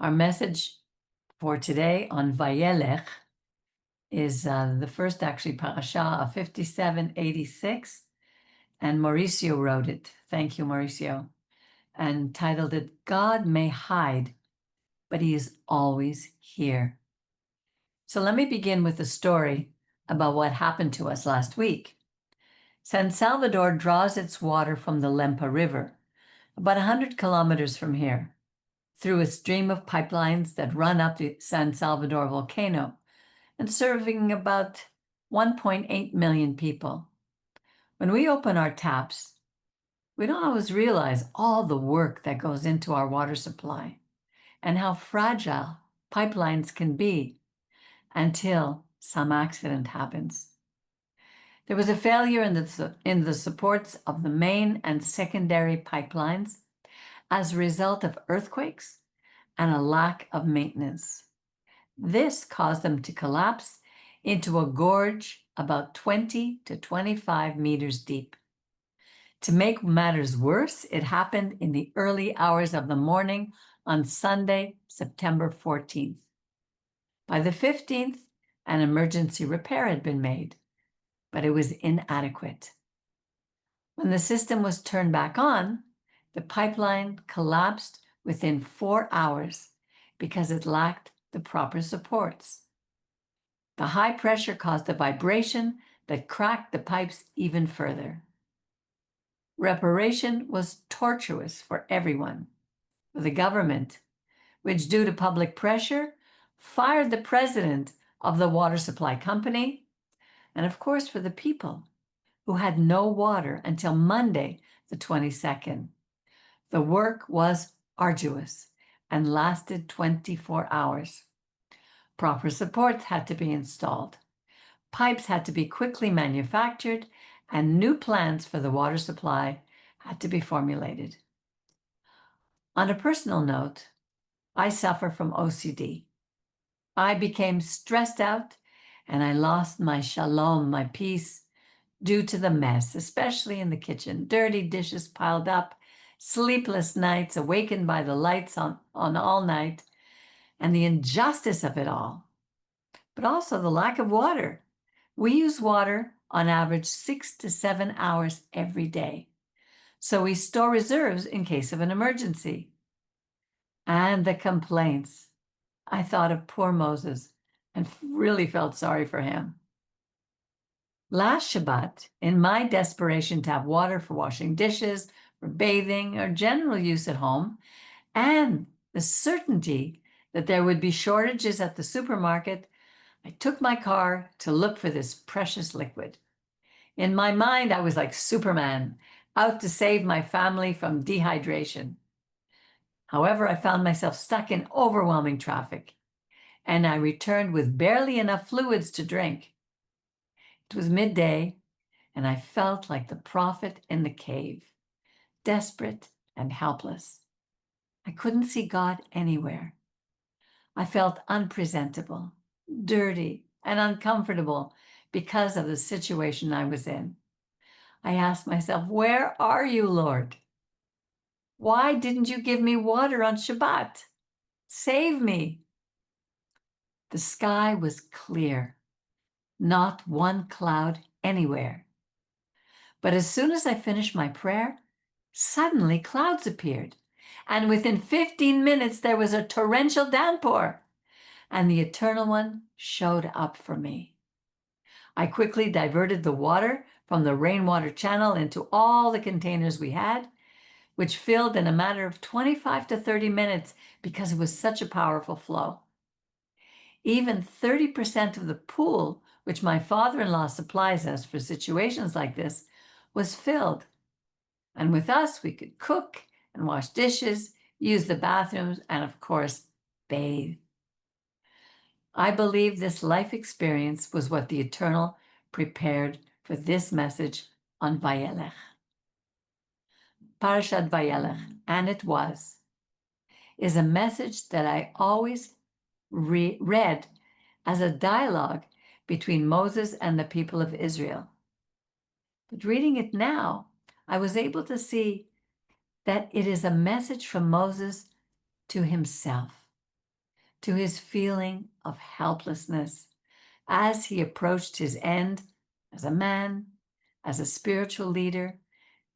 Our message for today on Vayelech is the first parasha of 5786, and Mauricio wrote it. Thank you, Mauricio. And titled it, God May Hide, but He is Always Here. So let me begin with a story about what happened to us last week. San Salvador draws its water from the Lempa River, about 100 kilometers from here, through a stream of pipelines that run up the San Salvador volcano and serving about 1.8 million people. When we open our taps, we don't always realize all the work that goes into our water supply and how fragile pipelines can be until some accident happens. There was a failure in the supports of the main and secondary pipelines as a result of earthquakes and a lack of maintenance. This caused them to collapse into a gorge about 20 to 25 meters deep. To make matters worse, it happened in the early hours of the morning on Sunday, September 14th. By the 15th, an emergency repair had been made, but it was inadequate. When the system was turned back on, the pipeline collapsed within 4 hours because it lacked the proper supports. The high pressure caused a vibration that cracked the pipes even further. Reparation was tortuous for everyone. For the government, which due to public pressure, fired the president of the water supply company, and of course for the people who had no water until Monday, the 22nd. The work was arduous and lasted 24 hours. Proper supports had to be installed. Pipes had to be quickly manufactured, and new plans for the water supply had to be formulated. On a personal note, I suffer from OCD. I became stressed out and I lost my shalom, my peace, due to the mess, especially in the kitchen. Dirty dishes piled up, sleepless nights, awakened by the lights on all night, and the injustice of it all, but also the lack of water. We use water on average 6 to 7 hours every day, so we store reserves in case of an emergency. And the complaints. I thought of poor Moses and really felt sorry for him. Last Shabbat, in my desperation to have water for washing dishes, for bathing, or general use at home, and the certainty that there would be shortages at the supermarket, I took my car to look for this precious liquid. In my mind, I was like Superman, out to save my family from dehydration. However, I found myself stuck in overwhelming traffic, and I returned with barely enough fluids to drink. It was midday, and I felt like the prophet in the cave, desperate and helpless. I couldn't see God anywhere. I felt unpresentable, dirty, and uncomfortable because of the situation I was in. I asked myself, where are you, Lord? Why didn't you give me water on Shabbat? Save me. The sky was clear, not one cloud anywhere. But as soon as I finished my prayer, suddenly clouds appeared, and within 15 minutes there was a torrential downpour, and the Eternal One showed up for me. I quickly diverted the water from the rainwater channel into all the containers we had, which filled in a matter of 25 to 30 minutes because it was such a powerful flow. Even 30% of the pool, which my father-in-law supplies us for situations like this, was filled. And with us, we could cook and wash dishes, use the bathrooms, and of course, bathe. I believe this life experience was what the Eternal prepared for this message on Vayelech. Parashat Vayelech, and it was, is a message that I always read as a dialogue between Moses and the people of Israel. But reading it now, I was able to see that it is a message from Moses to himself. to his feeling of helplessness as he approached his end as a man, as a spiritual leader,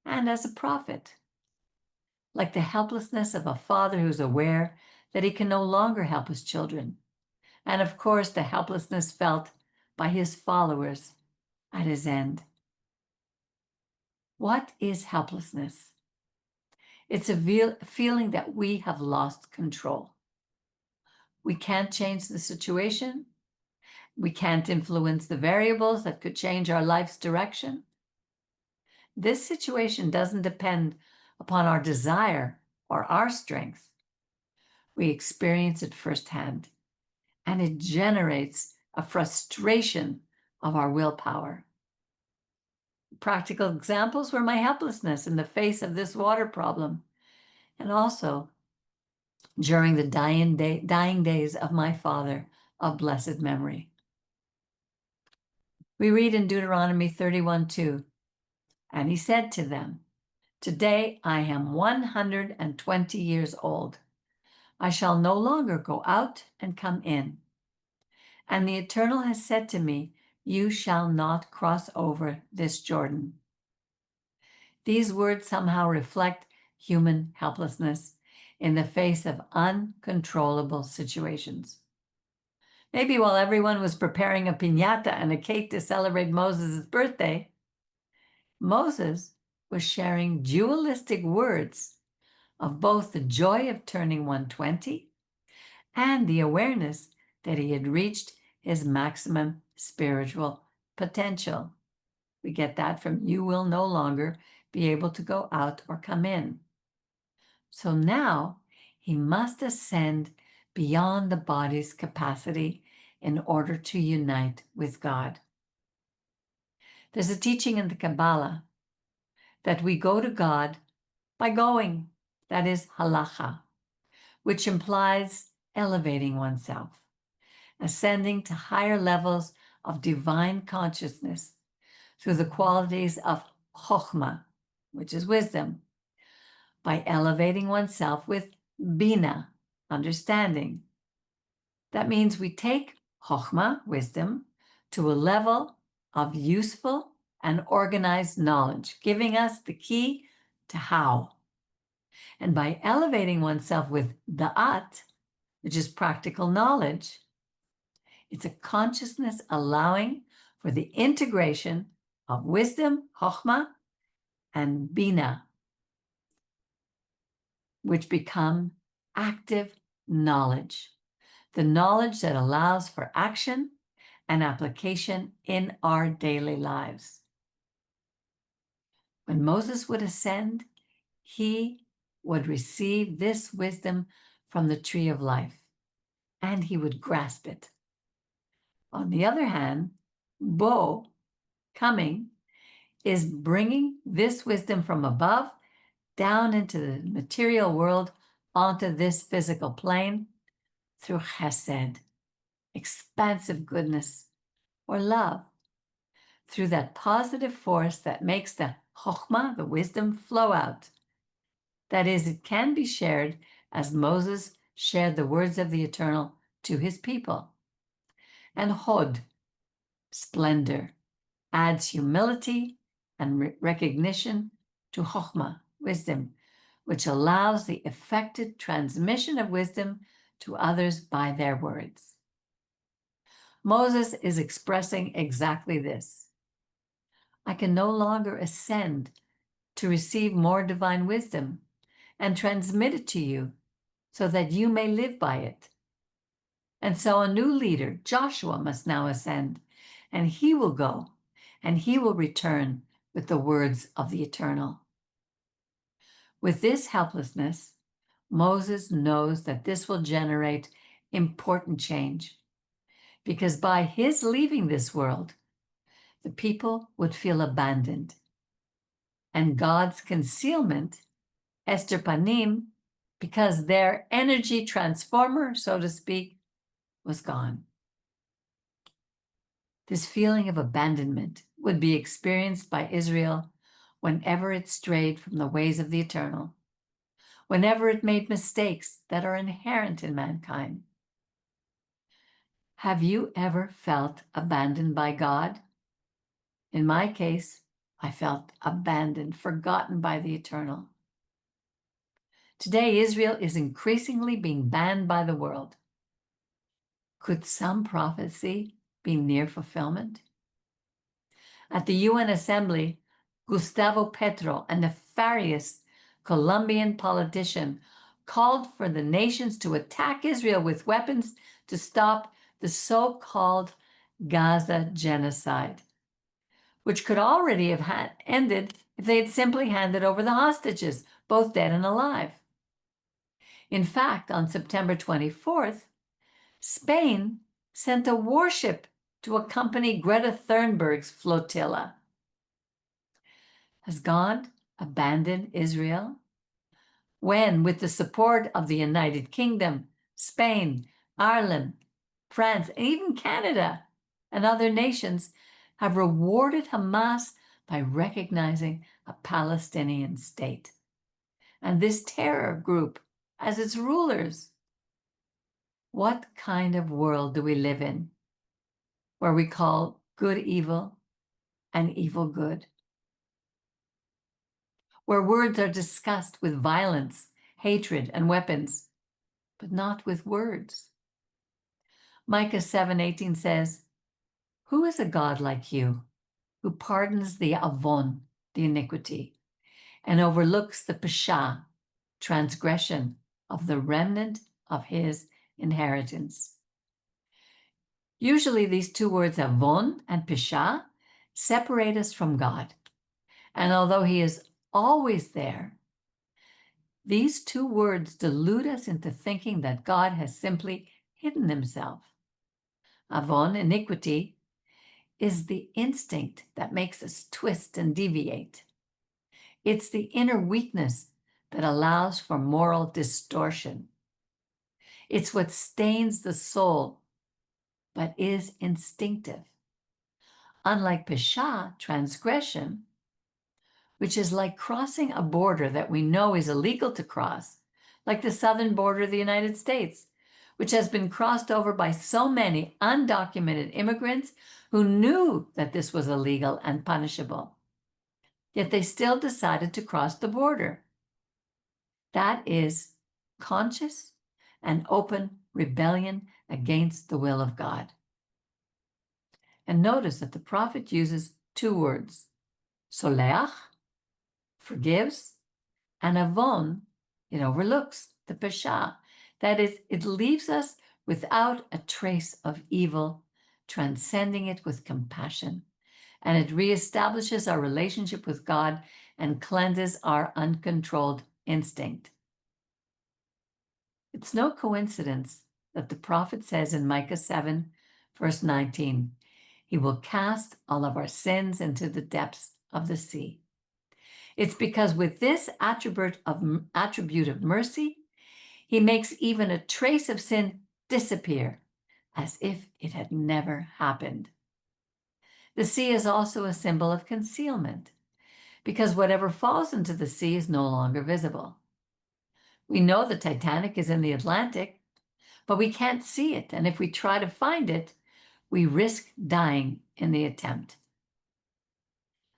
and as a prophet. Like the helplessness of a father who's aware that he can no longer help his children. And of course, the helplessness felt by his followers at his end. What is helplessness? It's a feeling that we have lost control. We can't change the situation. We can't influence the variables that could change our life's direction. This situation doesn't depend upon our desire or our strength. We experience it firsthand, and it generates a frustration of our willpower. Practical examples were my helplessness in the face of this water problem, and also during the dying days of my father of blessed memory. We read in Deuteronomy 31:2, and he said to them, "Today I am 120 years old. I shall no longer go out and come in. And the Eternal has said to me, you shall not cross over this Jordan." These words somehow reflect human helplessness in the face of uncontrollable situations. Maybe while everyone was preparing a piñata and a cake to celebrate Moses' birthday, Moses was sharing dualistic words of both the joy of turning 120 and the awareness that he had reached his maximum spiritual potential. We get that from "you will no longer be able to go out or come in." So now he must ascend beyond the body's capacity in order to unite with God. There's a teaching in the Kabbalah that we go to God by going, that is halacha, which implies elevating oneself, ascending to higher levels of divine consciousness through the qualities of chokhmah, which is wisdom, by elevating oneself with bina, understanding. That means we take chokhmah, wisdom, to a level of useful and organized knowledge, giving us the key to how. And by elevating oneself with da'at, which is practical knowledge, it's a consciousness allowing for the integration of wisdom, chokhmah, and bina, which become active knowledge, the knowledge that allows for action and application in our daily lives. When Moses would ascend, he would receive this wisdom from the tree of life, and he would grasp it. On the other hand, Bo, coming, is bringing this wisdom from above down into the material world, onto this physical plane, through chesed, expansive goodness, or love, through that positive force that makes the chokhmah, the wisdom, flow out. That is, it can be shared as Moses shared the words of the Eternal to his people. And hod, splendor, adds humility and recognition to chokhmah, wisdom, which allows the effective transmission of wisdom to others by their words. Moses is expressing exactly this. I can no longer ascend to receive more divine wisdom and transmit it to you so that you may live by it. And so a new leader, Joshua, must now ascend, and he will go, and he will return with the words of the Eternal. With this helplessness, Moses knows that this will generate important change, because by his leaving this world, the people would feel abandoned, and God's concealment, Esther Panim, because their energy transformer, so to speak, was gone. This feeling of abandonment would be experienced by Israel whenever it strayed from the ways of the Eternal, whenever it made mistakes that are inherent in mankind. Have you ever felt abandoned by God? In my case, I felt abandoned, forgotten by the Eternal. Today, Israel is increasingly being banned by the world. Could some prophecy be near fulfillment? At the UN Assembly, Gustavo Petro, a nefarious Colombian politician, called for the nations to attack Israel with weapons to stop the so-called Gaza genocide, which could already have ended if they had simply handed over the hostages, both dead and alive. In fact, on September 24th, Spain sent a warship to accompany Greta Thunberg's flotilla. Has God abandoned Israel? When, with the support of the United Kingdom, Spain, Ireland, France, and even Canada and other nations have rewarded Hamas by recognizing a Palestinian state and this terror group as its rulers. What kind of world do we live in where we call good evil and evil good? Where words are discussed with violence, hatred, and weapons, but not with words? Micah 7:18 says, "Who is a God like you, who pardons the avon, the iniquity, and overlooks the pesha, transgression of the remnant of his inheritance?" Usually these two words, avon and pesha, separate us from God. And although he is always there, these two words delude us into thinking that God has simply hidden himself. Avon, iniquity, is the instinct that makes us twist and deviate. It's the inner weakness that allows for moral distortion. It's what stains the soul, but is instinctive. Unlike pesha, transgression, which is like crossing a border that we know is illegal to cross, like the southern border of the United States, which has been crossed over by so many undocumented immigrants who knew that this was illegal and punishable. Yet they still decided to cross the border. That is conscious and open rebellion against the will of God. And notice that the prophet uses two words, soleach, forgives, and avon, it overlooks, the pesha. That is, it leaves us without a trace of evil, transcending it with compassion. And it reestablishes our relationship with God and cleanses our uncontrolled instinct. It's no coincidence that the prophet says in Micah 7, verse 19, he will cast all of our sins into the depths of the sea. It's because with this attribute of mercy, he makes even a trace of sin disappear as if it had never happened. The sea is also a symbol of concealment because whatever falls into the sea is no longer visible. We know the Titanic is in the Atlantic, but we can't see it. And if we try to find it, we risk dying in the attempt.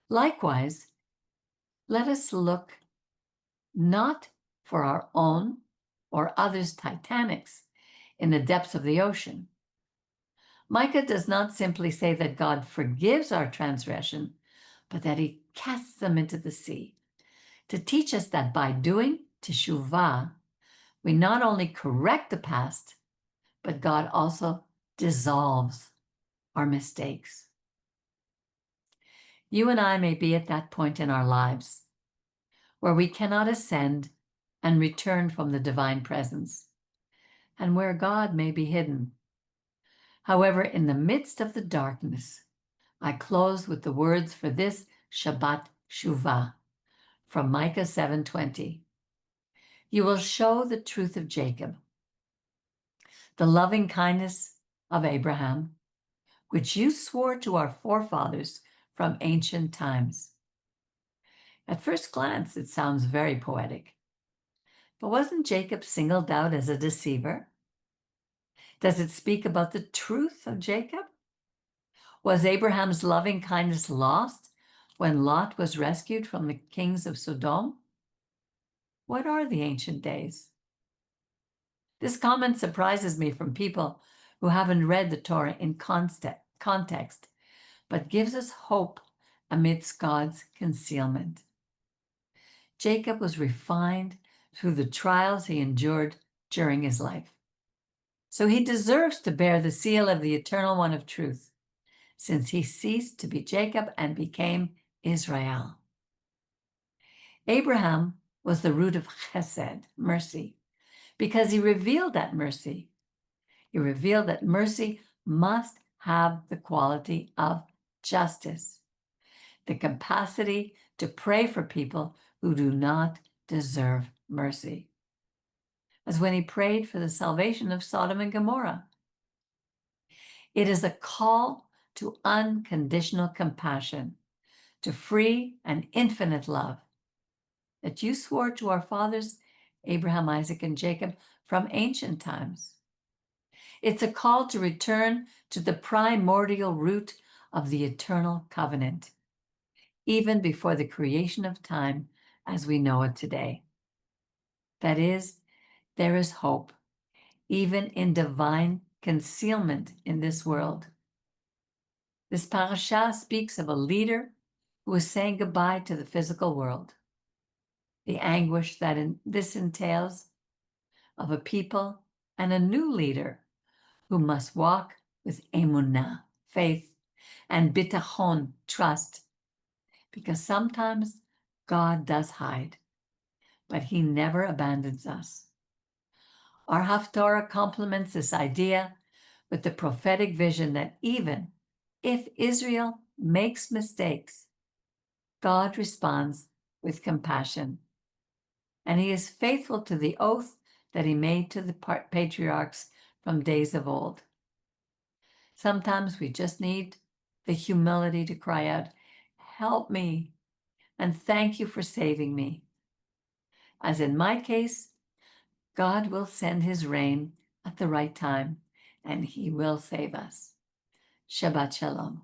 Likewise, let us look not for our own or others' Titanics in the depths of the ocean. Micah does not simply say that God forgives our transgression, but that he casts them into the sea, to teach us that by doing teshuvah, we not only correct the past, but God also dissolves our mistakes. You and I may be at that point in our lives where we cannot ascend and return from the divine presence, and where God may be hidden. However, in the midst of the darkness, I close with the words for this Shabbat Shuvah from Micah 7:20. You will show the truth of Jacob, the loving kindness of Abraham, which you swore to our forefathers from ancient times. At first glance, it sounds very poetic. But wasn't Jacob singled out as a deceiver? Does it speak about the truth of Jacob? Was Abraham's loving kindness lost when Lot was rescued from the kings of Sodom? What are the ancient days? This comment surprises me from people who haven't read the Torah in context, but gives us hope amidst God's concealment. Jacob was refined through the trials he endured during his life. So he deserves to bear the seal of the Eternal One of Truth, since he ceased to be Jacob and became Israel. Abraham was the root of chesed, mercy, because he revealed that mercy. He revealed that mercy must have the quality of justice, the capacity to pray for people who do not deserve mercy, as when he prayed for the salvation of Sodom and Gomorrah. It is a call to unconditional compassion, to free and infinite love that you swore to our fathers, Abraham, Isaac, and Jacob, from ancient times. It's a call to return to the primordial root of the eternal covenant, even before the creation of time as we know it today. That is, there is hope, even in divine concealment in this world. This parasha speaks of a leader who is saying goodbye to the physical world. The anguish that this entails of a people and a new leader who must walk with emunah, faith, and bitachon, trust, because sometimes God does hide, but he never abandons us. Our Haftarah complements this idea with the prophetic vision that even if Israel makes mistakes, God responds with compassion, and he is faithful to the oath that he made to the patriarchs from days of old. Sometimes we just need the humility to cry out, "Help me," and "Thank you for saving me." As in my case, God will send his rain at the right time, and he will save us. Shabbat Shalom.